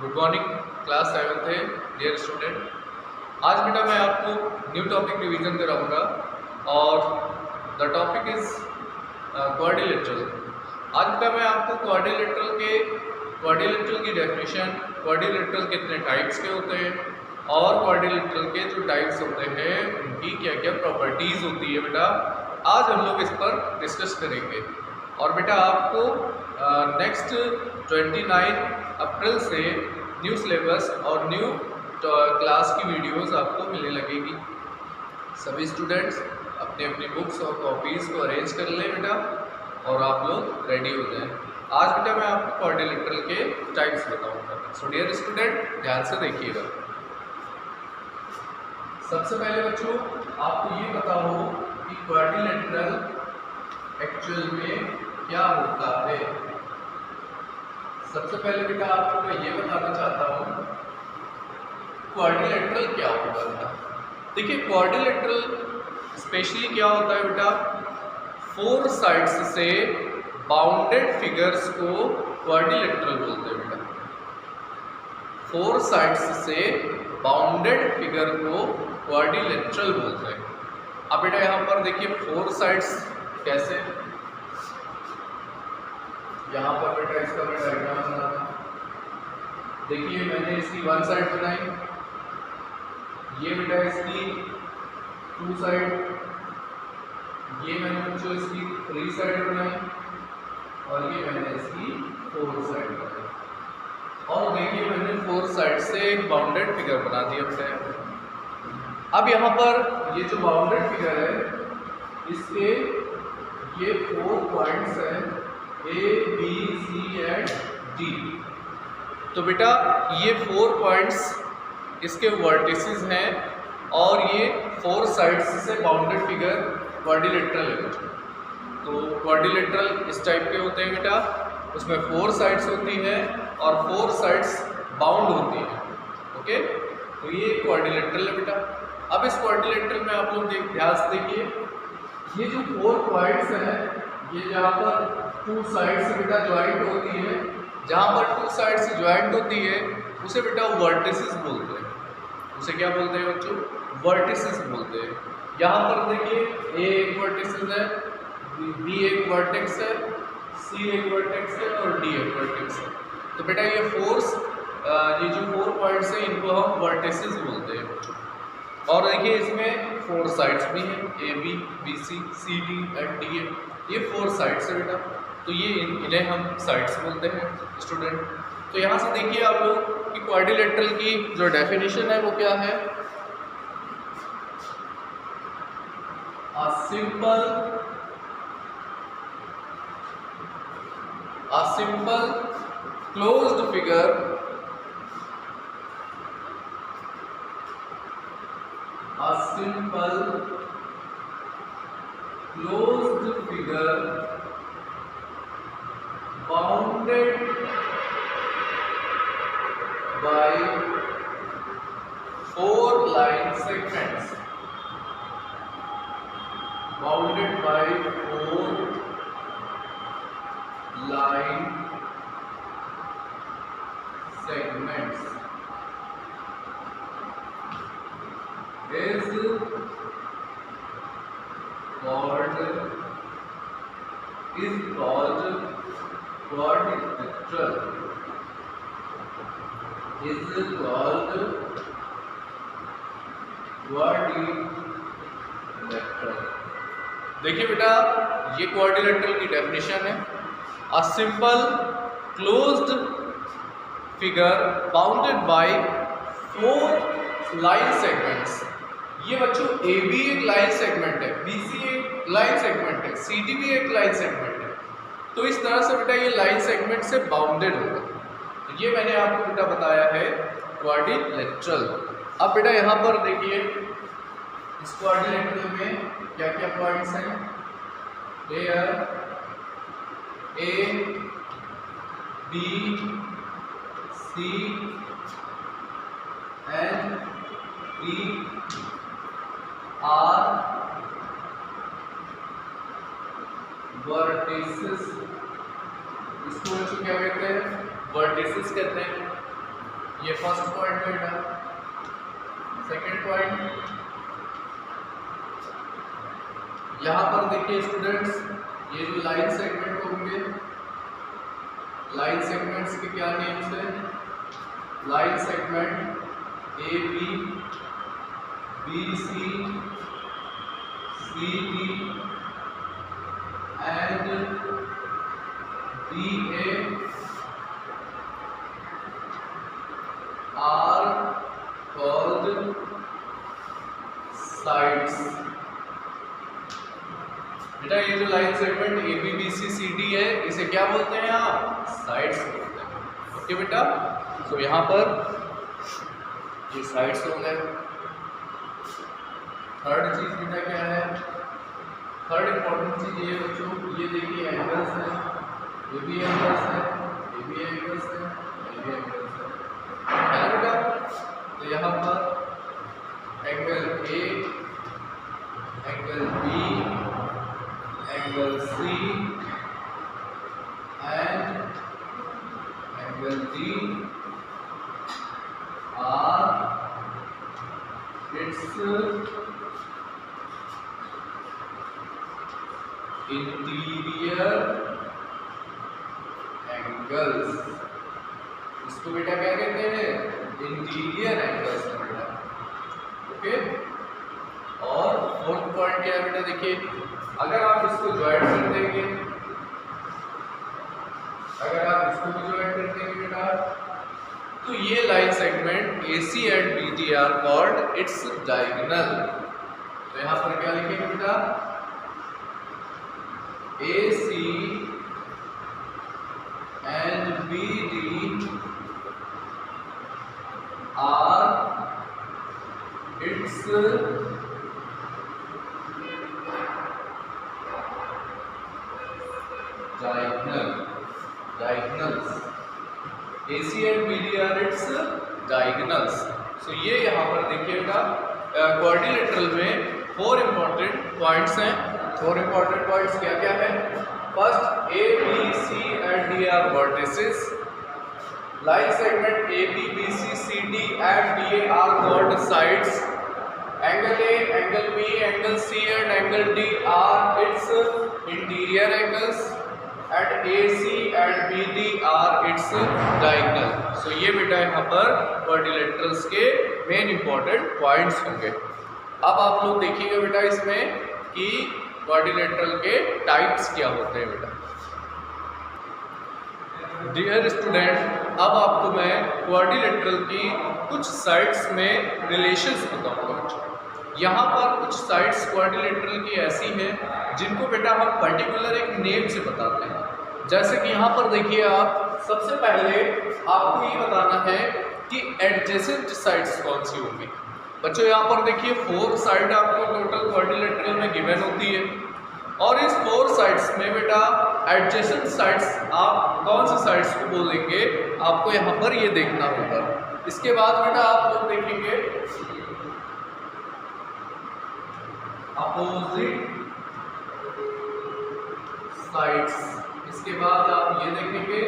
Good morning class 7th है dear student. आज बेटा मैं आपको न्यू टॉपिक रिवीजन कराऊंगा और द टॉपिक इज क्वाड्रिलेटरल। आज बेटा मैं आपको क्वाड्रिलेटरल की डेफिनेशन, क्वाड्रिलेटरल कितने टाइप्स के होते हैं और क्वाड्रिलेटरल के जो टाइप्स होते हैं उनकी क्या क्या प्रॉपर्टीज़ होती है बेटा आज हम लोग इस पर डिस्कस करेंगे। और बेटा आपको नेक्स्ट 29 अप्रैल से न्यू सिलेबस और न्यू क्लास की वीडियोस आपको मिलने लगेगी। सभी स्टूडेंट्स अपने अपनी बुक्स और कॉपीज़ को अरेंज कर लें बेटा और आप लोग रेडी हो जाएं। आज बेटा मैं आपको क्वाड्रिलेटरल के टाइप्स बताऊंगा। सो डियर स्टूडेंट ध्यान से देखिएगा। सबसे पहले बच्चों आपको ये पता हो कि क्वाड्रिलेटरल एक्चुअल में क्या होता है। सबसे पहले बेटा आपको मैं ये बताना चाहता हूँ क्वाड्रिलेटरल क्या होता है। देखिए क्वाड्रिलेटरल स्पेशली क्या होता है बेटा, 4 साइड्स से बाउंडेड फिगर्स को क्वाड्रिलेटरल बोलते हैं बेटा। 4 साइड्स से बाउंडेड फिगर को क्वाड्रिलेटरल बोलते हैं। अब बेटा यहाँ पर देखिए 4 साइड्स कैसे, यहाँ पर बेटा इसका मैं डायग्राम बनाता हूँ। देखिए मैंने इसकी 1 साइड बनाई, ये बेटा इसकी 2 साइड, ये मैंने बच्चों इसकी 3 साइड बनाई और ये मैंने इसकी 4 साइड बनाई। और देखिए मैंने 4 साइड से एक बाउंडेड फिगर बना दिया बेटा। अब यहाँ पर ये जो बाउंडेड फिगर है इसके ये 4 पॉइंट्स हैं A, B, C and D। तो बेटा ये 4 पॉइंट्स इसके वर्टिसेस हैं और ये 4 साइड्स से बाउंडेड फिगर क्वाड्रिलेटरल है। तो क्वाड्रिलेटरल इस टाइप के होते हैं बेटा, उसमें 4 साइड्स होती हैं और 4 साइड्स बाउंड होती हैं। ओके, तो ये क्वाड्रिलेटरल है बेटा। अब इस क्वाड्रिलेटरल में आप लोग ध्यान से देखिए, ये जो 4 पॉइंट्स हैं ये जहाँ पर 2 साइड से बेटा ज्वाइंट होती है, जहाँ पर 2 साइड से ज्वाइंट होती है उसे बेटा वर्टिसेस बोलते हैं। उसे क्या बोलते हैं बच्चों? वर्टिसेस बोलते हैं। यहाँ पर देखिए A एक वर्टिसेस है, B एक वर्टेक्स है, C एक वर्टेक्स है और D एक वर्टेक्स है। तो बेटा ये ये जो 4 पॉइंट्स हैं इनको हम वर्टिसेस बोलते हैं बच्चों। और देखिए इसमें 4 साइड्स भी हैं, A B B C C D and D है। ये 4 साइड्स है बेटा, तो ये इन्हें हम साइड्स बोलते हैं स्टूडेंट। तो यहाँ से देखिए आप लोग कि क्वाड्रिलेटरल की जो डेफिनेशन है वो क्या है। A simple closed figure bounded by 4 line segments, bounded by 4 line segments is called quadrilateral, is called quadrilateral। देखिए बेटा ये क्वाड्रिलेटरल की डेफिनेशन है। A simple closed figure bounded by 4 line segments. ये बच्चों ए बी एक लाइन सेगमेंट है, B C एक लाइन सेगमेंट है, सी डी भी एक लाइन सेगमेंट है। तो इस तरह से बेटा ये लाइन सेगमेंट से बाउंडेड होगा। तो ये मैंने आपको बेटा बताया है क्वाड्रिलेटरल। अब बेटा यहाँ पर देखिए इस क्वाड्रिलेटरल में क्या क्या पॉइंट्स हैं। Here A B C and D are vertices. इसको बच्चों क्या कहते हैं? वर्टिसेस कहते हैं। ये फर्स्ट पॉइंट है बेटा। सेकंड पॉइंट, यहाँ पर देखिए स्टूडेंट्स, ये जो लाइन सेगमेंट होंगे, लाइन सेगमेंट्स के क्या नेम्स है? Line segment A B, B C, C D and D A are called sides. बेटा ये जो line segment A B B C C D है, इसे क्या बोलते हैं आप? साइड्स बोलते हैं। ओके बेटा, तो यहाँ पर ये साइड्स हो गए। थर्ड चीज बेटा क्या है? थर्ड इंपॉर्टेंट चीज ये बच्चों, ये देखिए एंगल्स है, ये भी एंगल्स है, ये भी एंगल्स है, ये भी एंगल्स है ना बेटा? तो यहाँ पर angle A, angle B, angle C and angle D are its interior angles. इसको बेटा क्या कहते हैं? इंटीरियर एंगल्स बेटा। ओके, और फोर्थ पॉइंट क्या है बेटा? देखिए अगर आप इसको ज्वाइन कर देंगे, अगर आप इसको भी ज्वाइन कर देंगे बेटा, तो ये line segment AC and BD are called its diagonal. तो यहां पर क्या लिखेंगे बेटा? AC and BD are its diagonals। AC and BD are its diagonals। So ये यहाँ पर देखिएगा क्वाड्रिलेटरल में 4 इंपॉर्टेंट पॉइंट्स हैं। 4 इंपॉर्टेंट पॉइंट्स क्या क्या है? First, A B C and D are vertices। Line segment A B B C C D and D are called sides। Angle A, angle B, angle C and angle D are its interior angles and AC and BD are its diagonal। So ये बेटा यहाँ पर quadrilaterals के main important points होंगे। अब आप लोग देखिएगा बेटा इसमें कि क्वाड्रिलेटरल के टाइप्स क्या होते हैं बेटा। डियर स्टूडेंट, अब आपको मैं क्वाड्रिलेटरल की कुछ साइड्स में रिलेशंस बताऊंगा बच्चों। यहाँ पर कुछ साइड्स क्वाड्रिलेटरल की ऐसी हैं जिनको बेटा हम पर्टिकुलर एक नेम से बताते हैं। जैसे कि यहाँ पर देखिए आप, सबसे पहले आपको ये बताना है कि एडजेसेंट साइड्स कौन सी होंगी। बच्चों यहाँ पर देखिए 4 साइड आपको टोटल क्वाड्रिलेटरल में गिवन होती है, और इस 4 साइड्स में बेटा एडजेसेंट साइड्स आप कौन सी साइड्स को बोलेंगे, आपको यहाँ पर ये देखना होगा। इसके बाद बेटा आप लोग देखेंगे अपोजिट साइड्स। इसके बाद आप ये देखेंगे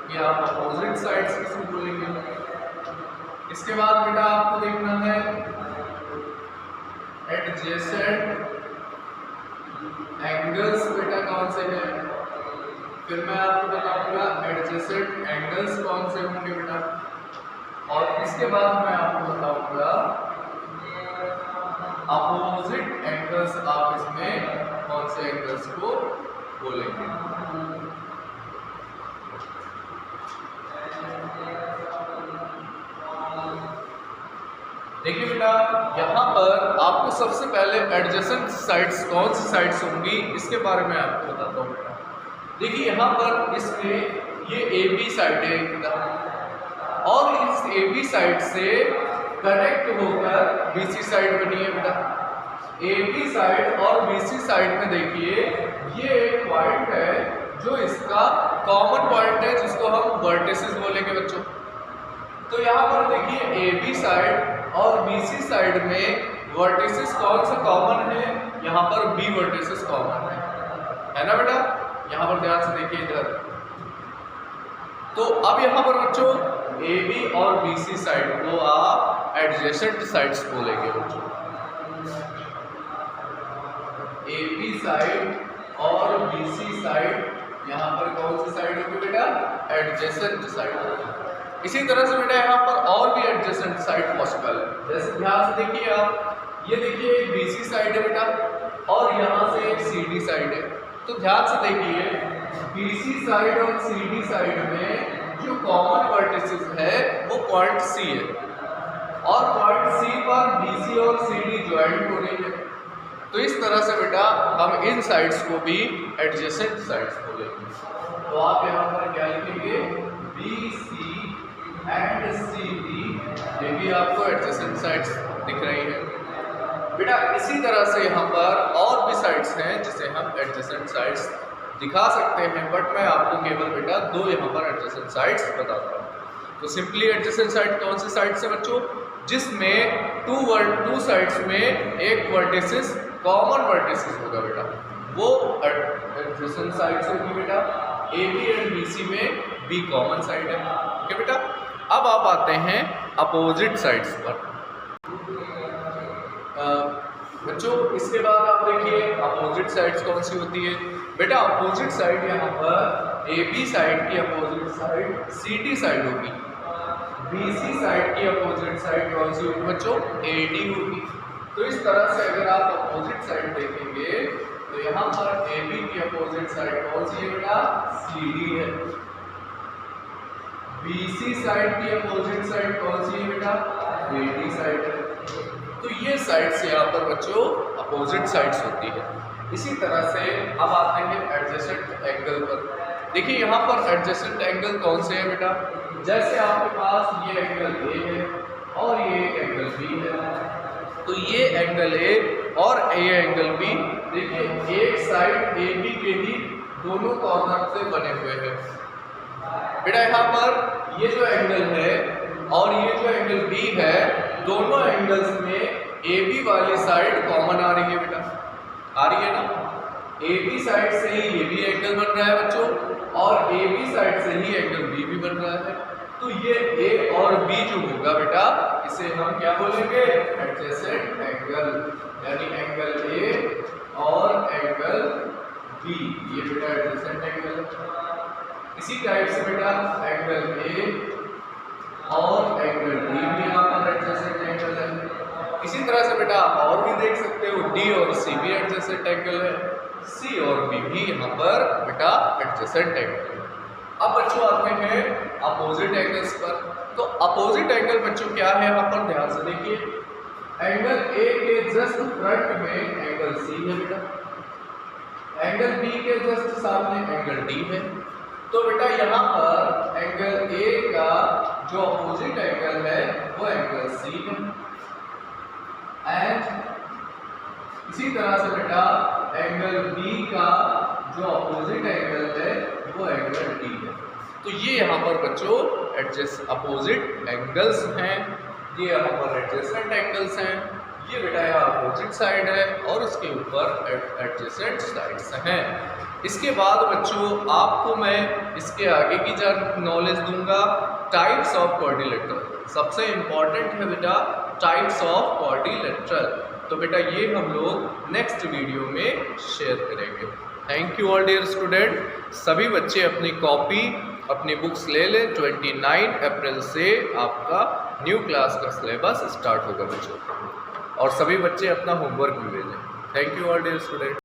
कि आप अपोजिट साइड्स किसको बोलेंगे। इसके बाद बेटा आपको देखना है एडजेसेंट एंगल्स बेटा कौन से हैं। फिर मैं आपको बताऊंगा एडजेसेंट एंगल्स कौन से होंगे बेटा, और इसके बाद मैं आपको बताऊंगा अपोजिट एंगल्स आप इसमें कौन से एंगल्स को बोलेंगे। देखिए बेटा यहाँ पर आपको सबसे पहले एडजेसेंट साइड्स कौन सी साइड्स होंगी इसके बारे में आपको बताता हूँ बेटा। देखिए यहाँ पर इसमें ये AB साइड है एकदम, और इस AB साइड से कनेक्ट होकर BC साइड बनी है बेटा। AB साइड और BC साइड में देखिए ये एक पॉइंट है जो इसका कॉमन पॉइंट है, जिसको हम वर्टिसेस बोलेंगे बच्चों। तो यहाँ पर देखिए AB साइड और BC साइड में वर्टिसेस कौन सा कॉमन है, यहाँ पर B वर्टिसेस कॉमन है ना बेटा। यहाँ पर ध्यान से देखिए इधर। तो अब यहाँ पर बच्चों AB और BC साइड को आप एडजेसेंट साइड्स बोलेंगे बच्चों। AB साइड और BC साइड यहाँ पर कौन सी साइड होगी बेटा? एडजेसेंट साइड होगी। इसी तरह से बेटा यहाँ पर और भी एडजेसेंट साइड पॉसिबल है। जैसे ध्यान से देखिए आप, ये देखिए एक BC साइड है बेटा और यहाँ से एक CD साइड है। तो ध्यान से देखिए BC साइड और CD साइड में जो कॉमन वर्टिसेस है वो पॉइंट C है और पॉइंट C पर BC और CD ज्वाइंट हो रही है। तो इस तरह से बेटा हम इन साइड्स को भी एडजेसेंट साइड्स बोलेंगे। तो आप यहाँ पर क्या लिखेंगे? BC एंड CD, ये भी आपको एडजेसेंट साइड्स दिख रही है बेटा। इसी तरह से यहाँ पर और भी साइड्स हैं जिसे हम एडजेसेंट साइड्स दिखा सकते हैं, बट मैं आपको केवल बेटा दो यहाँ पर एडजेसेंट साइड्स बताता हूँ। तो सिंपली एडजेसेंट साइड कौन सी साइड से बच्चों? जिसमें टू साइड्स में एक वर्टिसेस कॉमन वर्टिसेस होगा बेटा, वो एडजेसेंट साइड्स होगी बेटा। AB एंड BC में B कॉमन साइड है। ओके बेटा, अब आप आते हैं अपोजिट साइड्स पर। बच्चों इसके बाद आप देखिए अपोजिट साइड्स कौन सी होती है बेटा? अपोजिट साइड यहाँ पर AB साइड की अपोजिट साइड CD साइड होगी। BC साइड की अपोजिट साइड कौन सी होगी बच्चों? AD होगी। तो इस तरह से अगर आप अपोजिट साइड देखेंगे तो यहाँ पर AB की अपोजिट साइड कौन सी है बेटा? CD है। BC साइड की अपोजिट साइड कौन सी है बेटा? AD साइड है। तो ये साइड्स यहाँ पर बच्चों अपोजिट साइड्स होती है। इसी तरह से अब आते हैं एडजेसेंट एंगल पर। देखिए यहाँ पर एडजेसेंट एंगल कौन से है बेटा? जैसे आपके पास ये एंगल A है और ये एंगल B है, तो ये एंगल A और ये एंगल B देखिए एक साइड AB के ही दोनों कॉर्नर से बने हुए हैं बेटा। यहाँ पर ये जो एंगल है और ये जो एंगल B है, दोनों एंगल्स में AB वाली साइड कॉमन आ रही है बेटा, आ रही है ना? AB साइड से ही ये भी एंगल बन रहा है बच्चों और AB साइड से ही एंगल B भी बन रहा है। तो ये A और B जो होगा बेटा, इसे हम क्या बोलेंगे? एडजेसेंट एंगल, यानी एंगल A और एंगल B, ये बेटा एडजेसेंट एंगल है। इसी टाइप से बेटा एंगल A और एंगल D भी यहाँ पर एडजेसेंट एंगल है। इसी तरह से बेटा आप और भी देख सकते हो D और C भी एडजेसेंट एंगल है, C और B भी यहाँ पर बेटा एडजेसेंट एंगल है। अब बच्चों आते हैं अपोजिट एंगल्स पर। तो अपोजिट एंगल बच्चों क्या है यहाँ पर? ध्यान से देखिए, एंगल A के जस्ट फ्रंट में एंगल C है बेटा, एंगल B के जस्ट सामने एंगल D है। तो बेटा यहाँ पर एंगल A का जो अपोजिट एंगल है वो एंगल C है, एंड इसी तरह से बेटा एंगल B का जो अपोजिट एंगल है वो एंगल D है। तो ये यहाँ पर बच्चों अपोजिट एंगल्स हैं, ये यहाँ पर एडजेसेंट एंगल्स हैं। ये बेटा यहाँ अपोजिट साइड है और उसके ऊपर एडजेसेंट साइड्स हैं। इसके बाद बच्चों आपको मैं इसके आगे की नॉलेज दूंगा टाइप्स ऑफ क्वाड्रिलेटरल। सबसे इम्पॉर्टेंट है बेटा टाइप्स ऑफ क्वाड्रिलेटरल। तो बेटा ये हम लोग नेक्स्ट वीडियो में शेयर करेंगे। Thank you all dear student. सभी बच्चे अपनी कॉपी अपनी बुक्स ले लें। 29 अप्रैल से आपका न्यू क्लास का सिलेबस स्टार्ट होगा बच्चों, और सभी बच्चे अपना होमवर्क भी भेजें। Thank you all dear student.